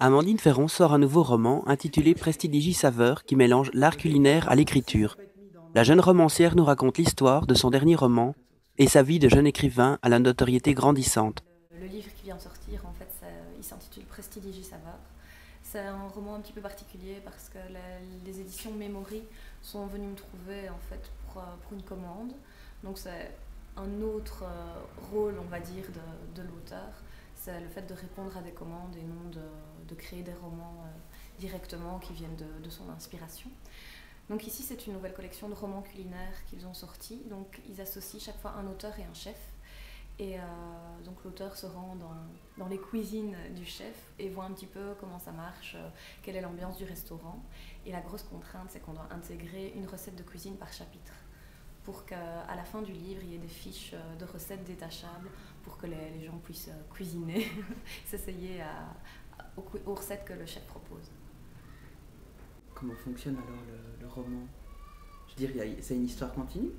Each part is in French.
Amandine Ferron sort un nouveau roman intitulé Prestidigi Saveur qui mélange l'art culinaire à l'écriture. La jeune romancière nous raconte l'histoire de son dernier roman et sa vie de jeune écrivain à la notoriété grandissante. Le livre qui vient de sortir, en fait, il s'intitule Prestidigi Saveur. C'est un roman un petit peu particulier parce que les éditions Memory sont venues me trouver en fait pour une commande. Donc c'est un autre rôle, on va dire, de l'auteur. C'est le fait de répondre à des commandes et non de créer des romans directement qui viennent de son inspiration. Donc ici, c'est une nouvelle collection de romans culinaires qu'ils ont sortis. Donc ils associent chaque fois un auteur et un chef. Et donc l'auteur se rend dans les cuisines du chef et voit un petit peu comment ça marche, quelle est l'ambiance du restaurant. Et la grosse contrainte, c'est qu'on doit intégrer une recette de cuisine par chapitre pour qu'à la fin du livre, il y ait des fiches de recettes détachables pour que les gens puissent cuisiner, s'essayer aux recettes que le chef propose. Comment fonctionne alors le roman? Je veux dire, c'est une histoire continue?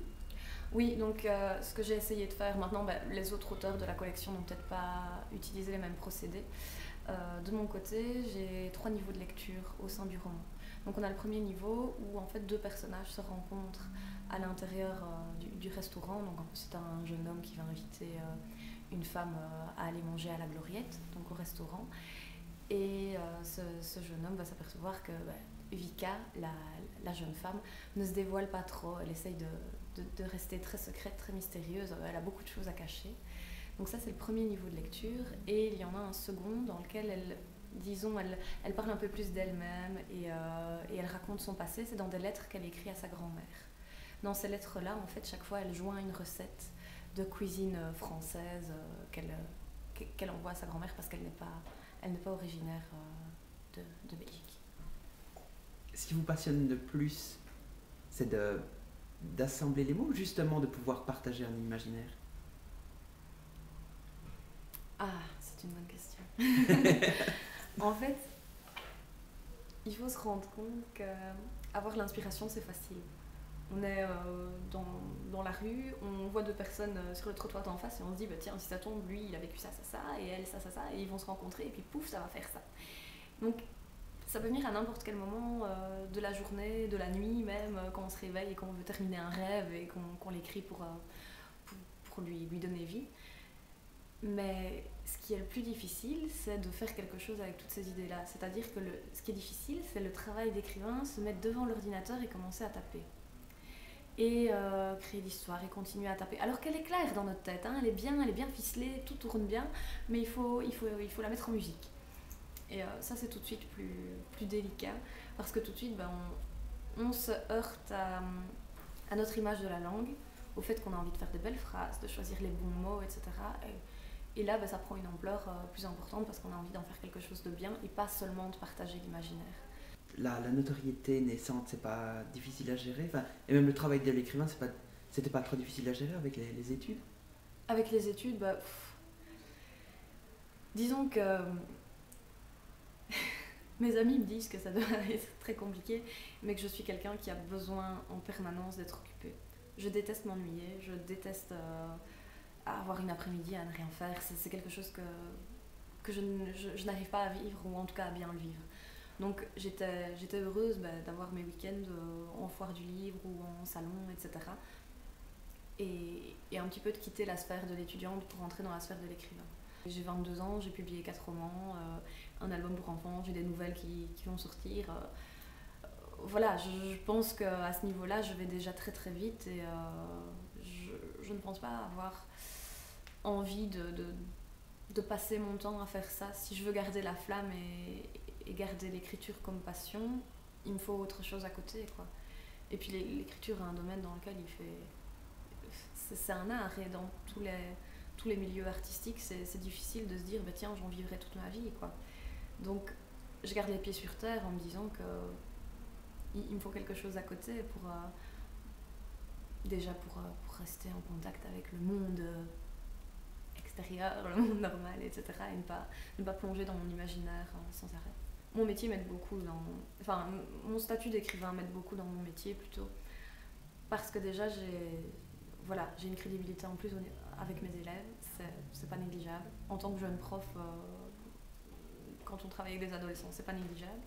Oui, donc ce que j'ai essayé de faire maintenant, les autres auteurs de la collection n'ont peut-être pas utilisé les mêmes procédés. De mon côté, j'ai 3 niveaux de lecture au sein du roman. Donc on a le premier niveau où en fait 2 personnages se rencontrent à l'intérieur du restaurant. Donc c'est un jeune homme qui va inviter une femme à aller manger à la Gloriette, donc au restaurant. Et ce jeune homme va s'apercevoir que Vika, la jeune femme, ne se dévoile pas trop. Elle essaye de rester très secrète, très mystérieuse. Elle a beaucoup de choses à cacher. Donc ça, c'est le premier niveau de lecture. Et il y en a un second dans lequel elle parle un peu plus d'elle-même et elle raconte son passé. C'est dans des lettres qu'elle écrit à sa grand-mère. Dans ces lettres-là, en fait, chaque fois, elle joint une recette de cuisine française qu'elle envoie à sa grand-mère parce elle n'est pas originaire de Belgique. Ce qui vous passionne le plus, c'est d'assembler les mots ou justement de pouvoir partager un imaginaire? Ah, c'est une bonne question. En fait, il faut se rendre compte qu'avoir l'inspiration, c'est facile. On est dans la rue, on voit 2 personnes sur le trottoir d'en face et on se dit, tiens, si ça tombe, lui, il a vécu ça, ça, ça, et elle, ça, et ils vont se rencontrer, et puis pouf, ça va faire ça. Donc, ça peut venir à n'importe quel moment de la journée, de la nuit même, quand on se réveille et qu'on veut terminer un rêve et qu'on l'écrit pour lui donner vie. Mais ce qui est le plus difficile, c'est de faire quelque chose avec toutes ces idées-là. C'est-à-dire que ce qui est difficile, c'est le travail d'écrivain, se mettre devant l'ordinateur et commencer à taper. Et créer l'histoire et continuer à taper. Alors qu'elle est claire dans notre tête, hein, elle est bien ficelée, tout tourne bien, mais il faut la mettre en musique. Et ça, c'est tout de suite plus délicat, parce que tout de suite, on se heurte à notre image de la langue, au fait qu'on a envie de faire de belles phrases, de choisir les bons mots, etc. Et là, ça prend une ampleur plus importante parce qu'on a envie d'en faire quelque chose de bien et pas seulement de partager l'imaginaire. La notoriété naissante, c'est pas difficile à gérer. Enfin, et même le travail de l'écrivain, c'était pas trop difficile à gérer avec les études. Avec les études, disons que mes amis me disent que ça doit être très compliqué, mais que je suis quelqu'un qui a besoin en permanence d'être occupé. Je déteste m'ennuyer, je déteste avoir une après-midi à ne rien faire. C'est quelque chose que je n'arrive pas à vivre, ou en tout cas à bien le vivre. Donc j'étais heureuse d'avoir mes week-ends en foire du livre ou en salon, etc. Et un petit peu de quitter la sphère de l'étudiante pour entrer dans la sphère de l'écrivain. J'ai 22 ans, j'ai publié 4 romans, un album pour enfants, j'ai des nouvelles qui vont sortir. Voilà, je pense qu'à ce niveau-là, je vais déjà très très vite et je ne pense pas avoir envie de passer mon temps à faire ça. Si je veux garder la flamme et garder l'écriture comme passion, il me faut autre chose à côté, quoi. Et puis l'écriture est un domaine dans lequel c'est un art, et dans tous les milieux artistiques, c'est difficile de se dire tiens, j'en vivrai toute ma vie, quoi. Donc je garde les pieds sur terre en me disant que il me faut quelque chose à côté déjà pour rester en contact avec le monde extérieur, le monde normal, etc. Et ne pas plonger dans mon imaginaire sans arrêt. Mon métier m'aide beaucoup enfin, mon statut d'écrivain m'aide beaucoup dans mon métier plutôt. Parce que déjà, j'ai une crédibilité en plus avec mes élèves, c'est pas négligeable. En tant que jeune prof, quand on travaille avec des adolescents, c'est pas négligeable.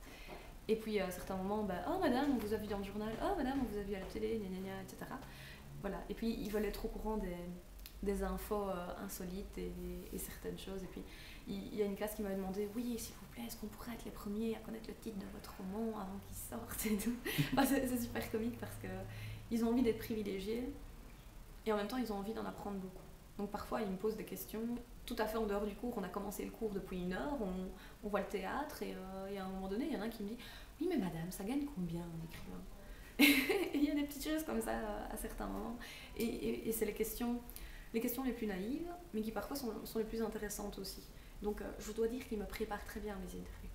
Et puis à certains moments, oh madame, on vous a vu dans le journal, oh madame, on vous a vu à la télé, gna gna gna, etc. Voilà. Et puis ils veulent être au courant des infos insolites et certaines choses. Et puis il y a une classe qui m'avait demandé, oui, s'il vous plaît, est-ce qu'on pourrait être les premiers à connaître le titre de votre roman avant qu'il sorte et tout. Enfin, c'est super comique parce qu'ils ont envie d'être privilégiés et en même temps ils ont envie d'en apprendre beaucoup. Donc parfois ils me posent des questions tout à fait en dehors du cours. On a commencé le cours depuis 1 heure, on voit le théâtre et à un moment donné il y en a un qui me dit, oui mais madame, ça gagne combien en écrivain? Et il y a des petites choses comme ça à certains moments et c'est les questions les plus naïves mais qui parfois sont les plus intéressantes aussi. Donc je dois dire qu'ils me préparent très bien mes interviews.